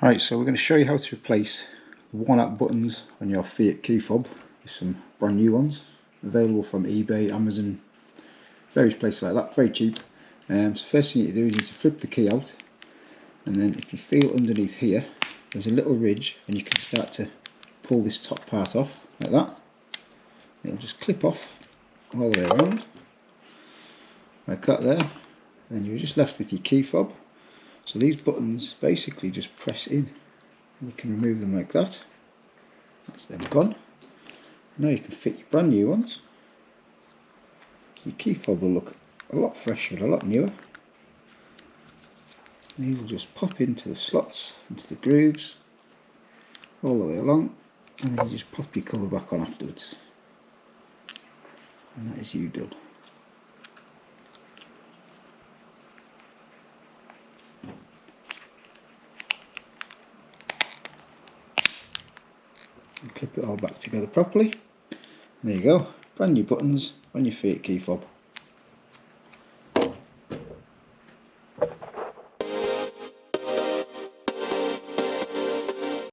Right, so we're going to show you how to replace the worn-out buttons on your Fiat key fob with some brand new ones, available from eBay, Amazon, various places like that, very cheap. So first thing you do is you need to flip the key out, and then if you feel underneath here, there's a little ridge, and you can start to pull this top part off, like that. It'll just clip off all the way around, like that there. Then you're just left with your key fob. So these buttons basically just press in, and you can remove them like that. That's them gone. Now you can fit your brand new ones. Your key fob will look a lot fresher and a lot newer. These will just pop into the slots, into the grooves, all the way along, and then you just pop your cover back on afterwards. And that is you done. And clip it all back together properly. And there you go, brand new buttons on your Fiat key fob.